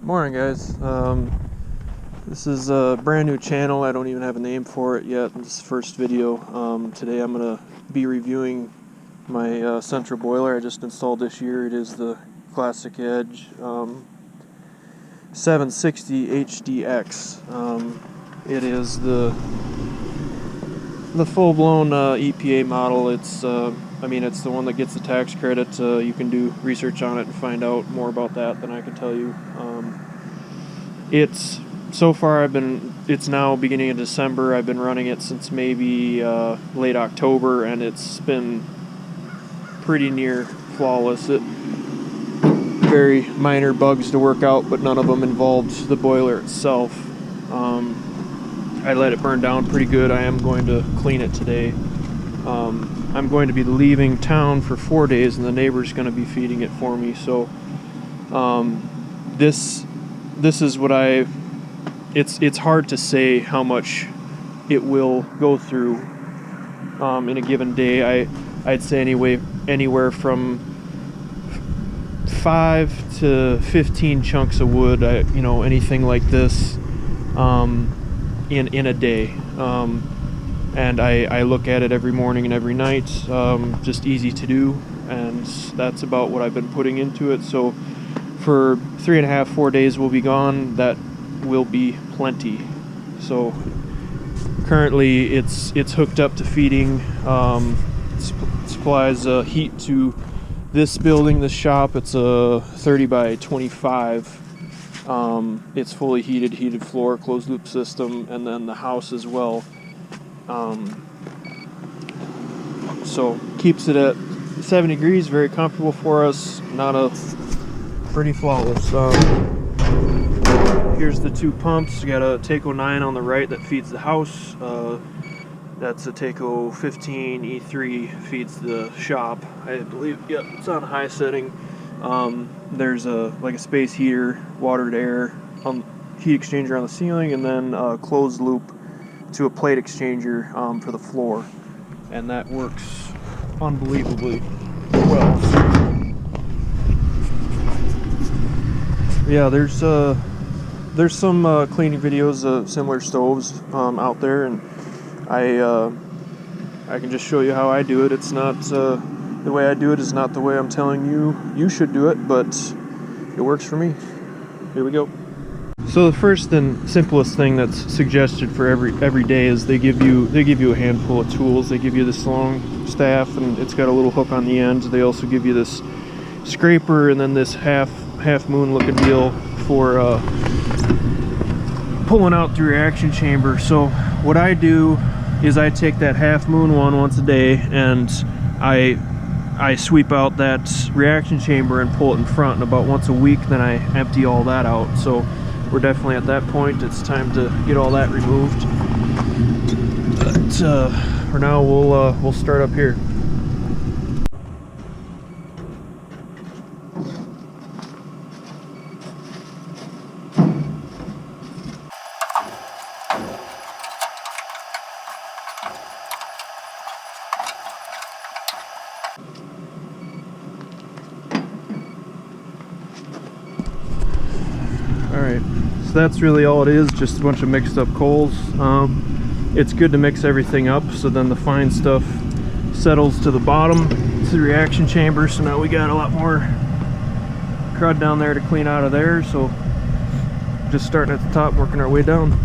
Morning, guys. This is a brand new channel. I don't even have a name for it yet. This is the first video. Today I'm going to be reviewing my central boiler I just installed this year. It is the Classic Edge 760 HDX. It is the full-blown EPA model. It's it's the one that gets the tax credit. You can do research on it and find out more about that than I can tell you. It's so far it's now beginning of December. I've been running it since maybe late October, and it's been pretty near flawless. Very minor bugs to work out, but none of them involved the boiler itself. I let it burn down pretty good. I am going to clean it today. I'm going to be leaving town for 4 days, and the neighbor's going to be feeding it for me. So this is what it's hard to say how much it will go through in a given day. I'd say anywhere from 5 to 15 chunks of wood, anything like this in a day. And I look at it every morning and every night, just easy to do, and that's about what I've been putting into it. So for 3.5-4 days we'll be gone. That will be plenty. So currently it's hooked up to feeding. Supplies heat to this building, this shop. It's a 30 by 25. It's fully heated floor, closed loop system, and then the house as well. So keeps it at 7 degrees, very comfortable for us. Pretty flawless. Here's the two pumps. You got a Taco 9 on the right that feeds the house. That's a Taco 15 E3 feeds the shop, I believe. Yep, it's on high setting. There's a space heater, water to air, heat exchanger on the ceiling, and then a closed loop to a plate exchanger for the floor, and that works unbelievably well. Yeah, there's some cleaning videos of similar stoves out there, and I can just show you how I do it. It's not the way I do it is not the way I'm telling you should do it, but it works for me. Here we go. So the first and simplest thing that's suggested for every day is they give you a handful of tools. They give you this long staff, and it's got a little hook on the end. They also give you this scraper, and then this half moon looking deal for pulling out the reaction chamber. So what I do is I take that half moon one once a day, and I sweep out that reaction chamber and pull it in front, and about once a week then I empty all that out. So we're definitely at that point. It's time to get all that removed. But for now we'll start up here. Alright, so that's really all it is, just a bunch of mixed up coals. It's good to mix everything up so then the fine stuff settles to the bottom, to the reaction chamber. So now we got a lot more crud down there to clean out of there, so just starting at the top, working our way down.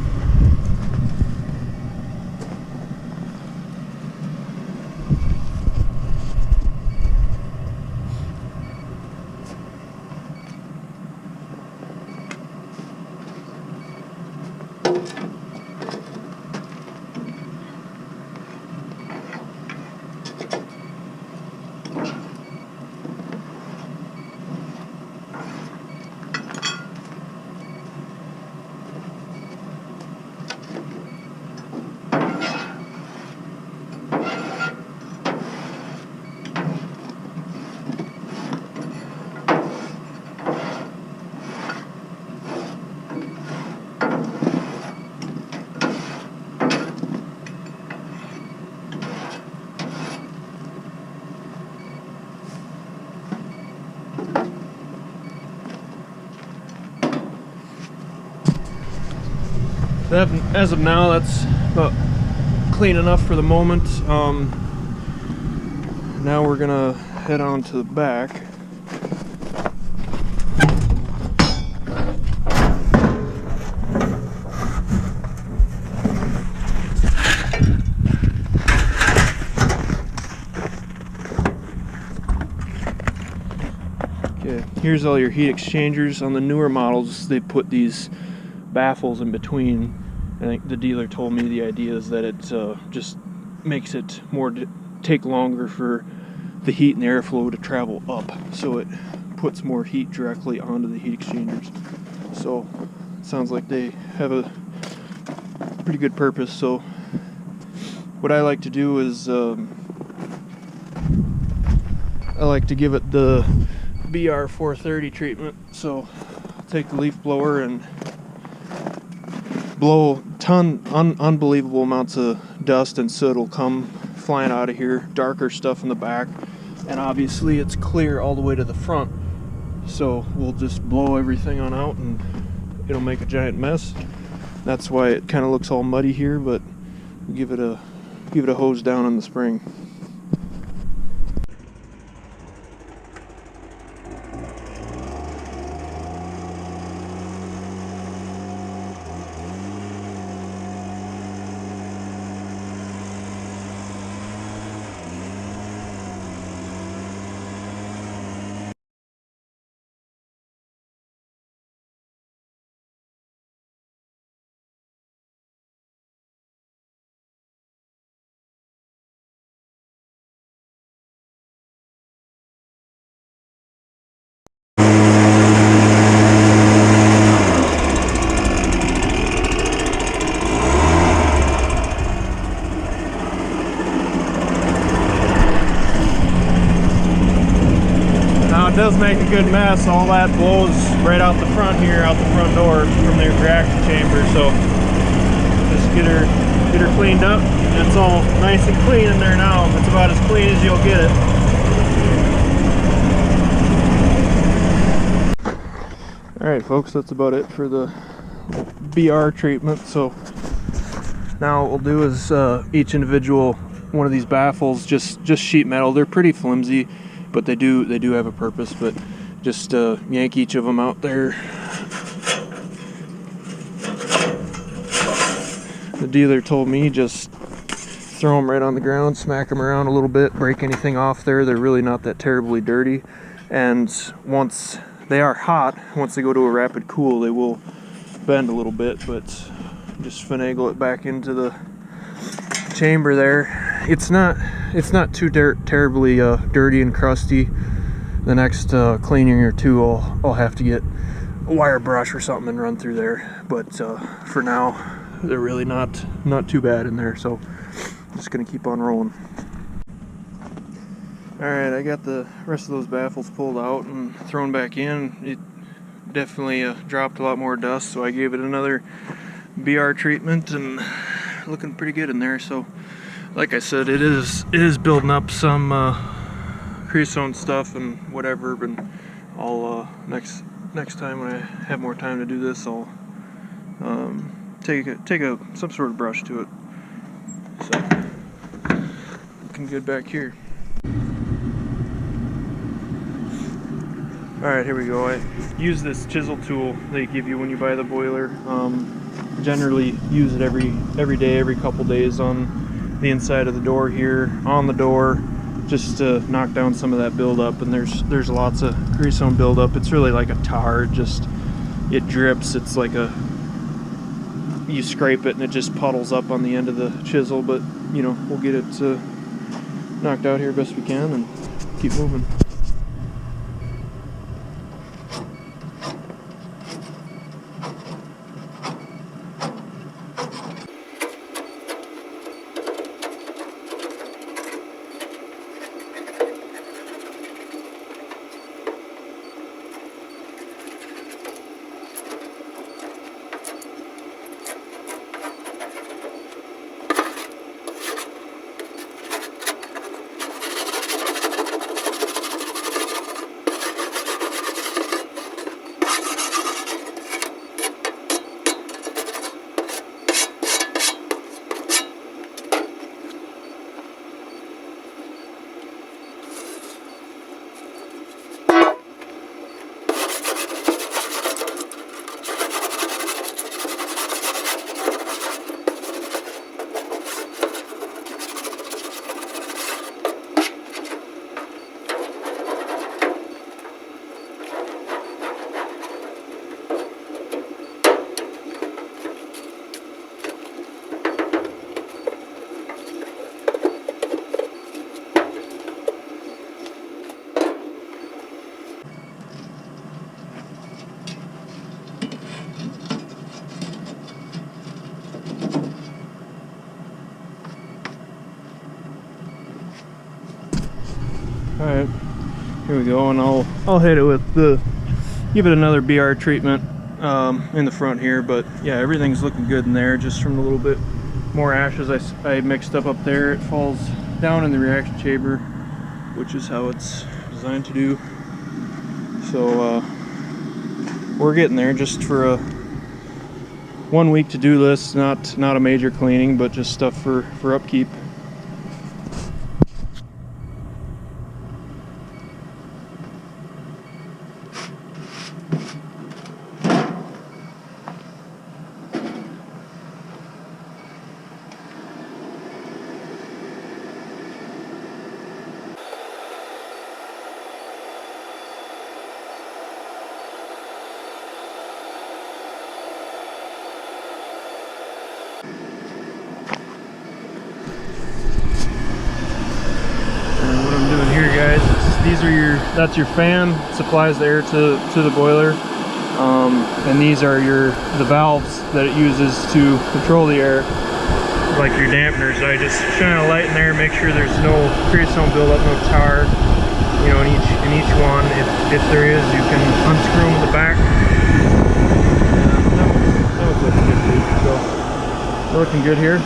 that, as of now, that's about clean enough for the moment. Now we're gonna head on to the back. Okay, here's all your heat exchangers. On the newer models, they put these baffles in between. I think the dealer told me the idea is that it just makes it take longer for the heat and the airflow to travel up, so it puts more heat directly onto the heat exchangers. So it sounds like they have a pretty good purpose. So what I like to do is I like to give it the BR 430 treatment. So I'll take the leaf blower and blow unbelievable amounts of dust and soot will come flying out of here, darker stuff in the back, and obviously it's clear all the way to the front, so we'll just blow everything on out and it'll make a giant mess. That's why it kind of looks all muddy here, but we'll give it a hose down in the spring. It does make a good mess. All that blows right out the front here, out the front door from the reaction chamber. So just get her cleaned up. It's all nice and clean in there now. It's about as clean as you'll get it. Alright folks, that's about it for the BR treatment. So now what we'll do is each individual one of these baffles, just sheet metal. They're pretty flimsy, but they do have a purpose. But just yank each of them out there. The dealer told me just throw them right on the ground, smack them around a little bit, break anything off there. They're really not that terribly dirty, and once they are hot, once they go to a rapid cool, they will bend a little bit, but just finagle it back into the chamber there. It's not too terribly dirty and crusty. The next cleaning or two, I'll have to get a wire brush or something and run through there. But for now, they're really not too bad in there. So I'm just gonna keep on rolling. All right, I got the rest of those baffles pulled out and thrown back in. It definitely dropped a lot more dust, so I gave it another BR treatment and looking pretty good in there. So like I said, it is building up some creosote stuff and whatever, but I'll next time when I have more time to do this, I'll take some sort of brush to it. So looking good back here. Alright, here we go. I use this chisel tool they give you when you buy the boiler. Generally use it every day, every couple days on the inside of the door here, on the door, just to knock down some of that buildup. And there's lots of creosote buildup. It's really like a tar, it drips. It's like you scrape it and it just puddles up on the end of the chisel, but you know, we'll get it knocked out here best we can and keep moving. Alright, here we go, and I'll hit it with give it another BR treatment in the front here, but yeah, everything's looking good in there. Just from a little bit more ashes I mixed up there, it falls down in the reaction chamber, which is how it's designed to do. So we're getting there, just for a 1 week to-do list, not a major cleaning, but just stuff for upkeep. That's your fan, supplies the air to the boiler, and these are the valves that it uses to control the air, like your dampeners. I just shine a light in there, make sure there's no creosote buildup, no tar, you know, in each one. If there is, you can unscrew them in the back. That was looking good too. So we're looking good here.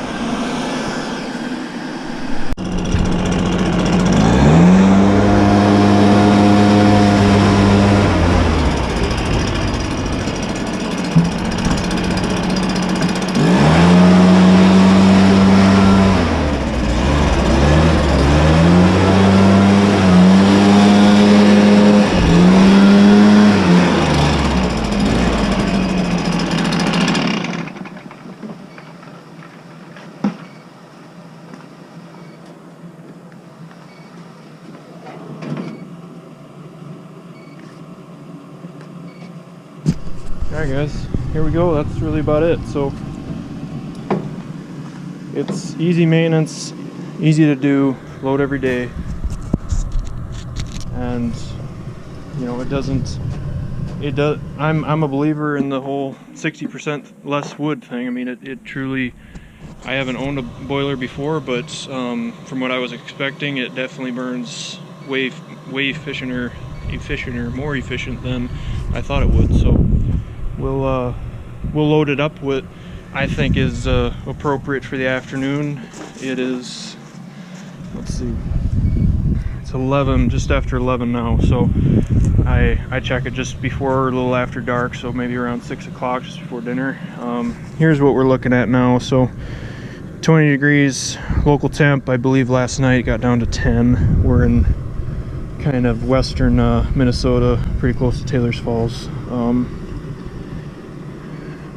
Alright guys, here we go. That's really about it. So it's easy maintenance, easy to do, load every day, and you know, it does. I'm a believer in the whole 60% less wood thing. I mean, it truly, I haven't owned a boiler before, but from what I was expecting, it definitely burns way efficient, more efficient than I thought it would. So we'll load it up with, I think, is appropriate for the afternoon. It is, let's see, it's 11, just after 11 now. So I check it just before or a little after dark, so maybe around 6 o'clock, just before dinner. Here's what we're looking at now. So 20 degrees local temp. I believe last night it got down to 10. We're in kind of western Minnesota, pretty close to Taylor's Falls.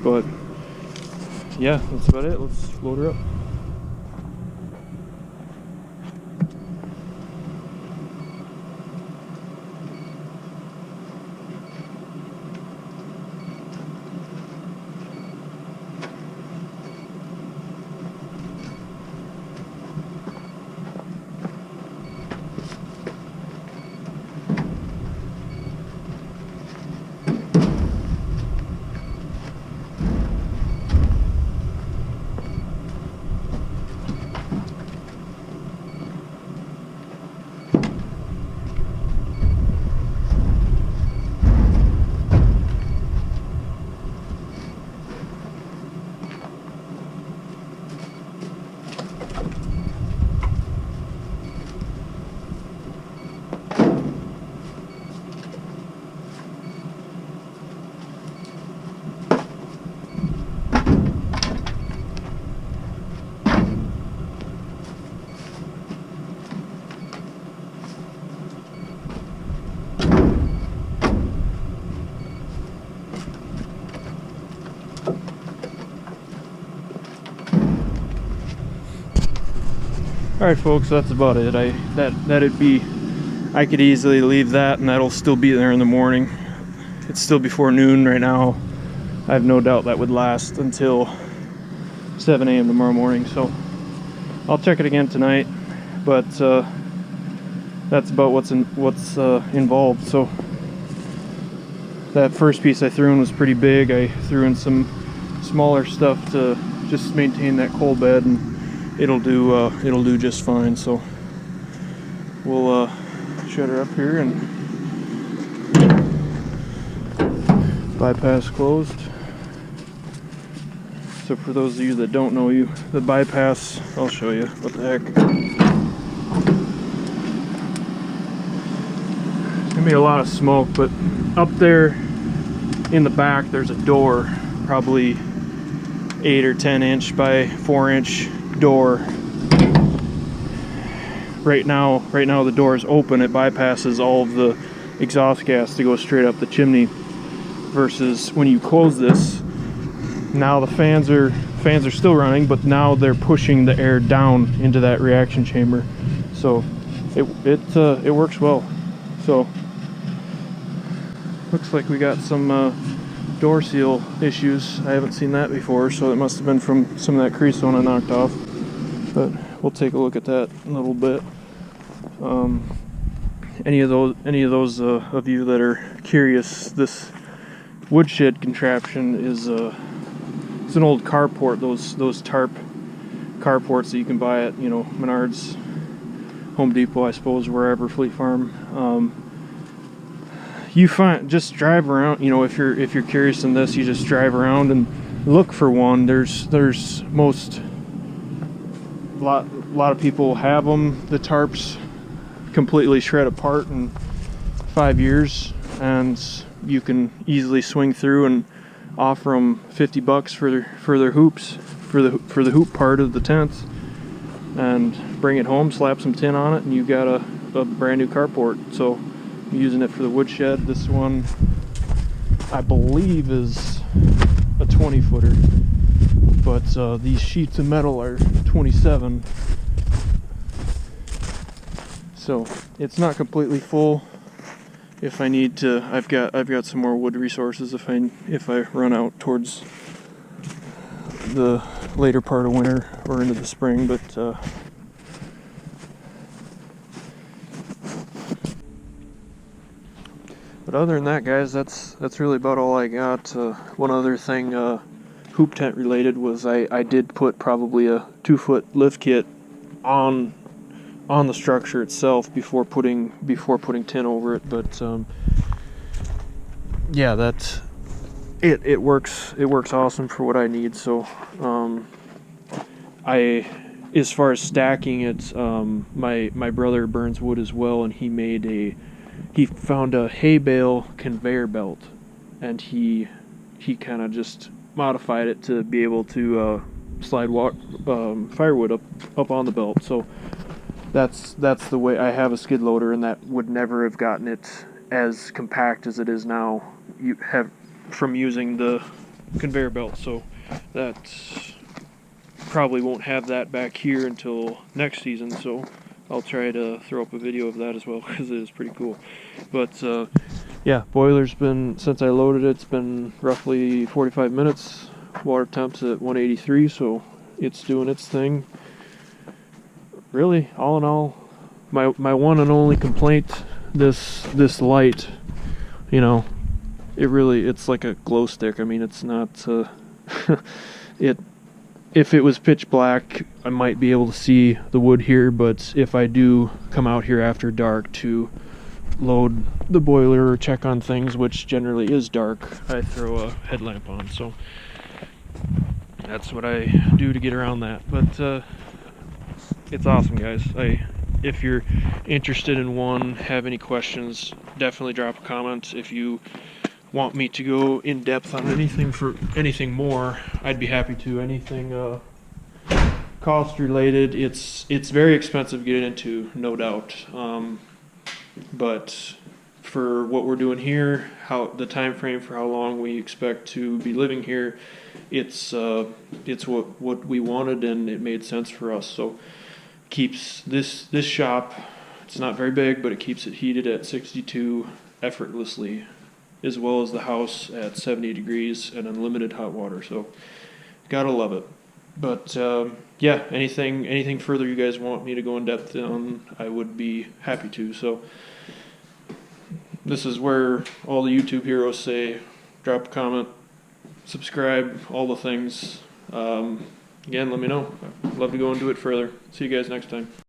But yeah, that's about it. Let's load her up. Alright folks, that's about it. I could easily leave that and that'll still be there in the morning. It's still before noon right now. I have no doubt that would last until 7 a.m. tomorrow morning, so I'll check it again tonight. But that's about what's involved. So that first piece I threw in was pretty big. I threw in some smaller stuff to just maintain that coal bed, and it'll do just fine. So we'll should shedder up here, and bypass closed. So for those of you that don't know, the bypass, I'll show you what the heck. It's gonna be a lot of smoke, but up there in the back there's a door, probably 8 or 10 inch by 4 inch door. Right now the door is open. It bypasses all of the exhaust gas to go straight up the chimney, versus when you close this, now the fans are still running, but now they're pushing the air down into that reaction chamber, so it works well. So looks like we got some door seal issues. I haven't seen that before, so it must have been from some of that creosote I knocked off, but we'll take a look at that in a little bit. Any of those of you that are curious, this woodshed contraption is it's an old carport, those tarp carports that you can buy at, you know, Menards, Home Depot, I suppose, wherever, Fleet Farm. You just drive around, you know, if you're curious in this, you just drive around and look for one. There's a lot of people have them. The tarps completely shred apart in 5 years, and you can easily swing through and offer them $50 for their hoops, for the hoop part of the tent, and bring it home, slap some tin on it, and you got a brand new carport. So I'm using it for the woodshed. This one I believe is a 20-footer, but these sheets of metal are 27, so it's not completely full. If I need to, I've got some more wood resources if I run out towards the later part of winter or into the spring, but other than that, guys, that's really about all I got. One other thing, hoop tent related, was I did put probably a 2-foot lift kit on the structure itself before putting tin over it, but yeah, it works awesome for what I need. So as far as stacking it, my brother burns wood as well, and he found a hay bale conveyor belt, and he kind of just modified it to be able to slide firewood up on the belt. So that's the way. I have a skid loader, and that would never have gotten it as compact as it is now, from using the conveyor belt. So that probably won't have that back here until next season, so I'll try to throw up a video of that as well, because it is pretty cool. But yeah, boiler's been, since I loaded it, it's been roughly 45 minutes. Water temp's at 183, so it's doing its thing. Really, all in all, my one and only complaint, this light, you know, it's like a glow stick. I mean, it's not if it was pitch black, I might be able to see the wood here, but if I do come out here after dark to load the boiler or check on things, which generally is dark, I throw a headlamp on. So that's what I do to get around that. But it's awesome, guys. If you're interested in one, have any questions, definitely drop a comment. If you want me to go in depth on anything more, I'd be happy to. Anything cost related, it's very expensive to get into, no doubt, but for what we're doing here, the time frame for how long we expect to be living here, it's what we wanted, and it made sense for us. So keeps this shop, it's not very big, but it keeps it heated at 62 effortlessly, as well as the house at 70 degrees and unlimited hot water. So gotta love it. But yeah, anything further you guys want me to go in depth on, I would be happy to. So this is where all the YouTube heroes say, drop a comment, subscribe, all the things. Again, let me know. I'd love to go into it further. See you guys next time.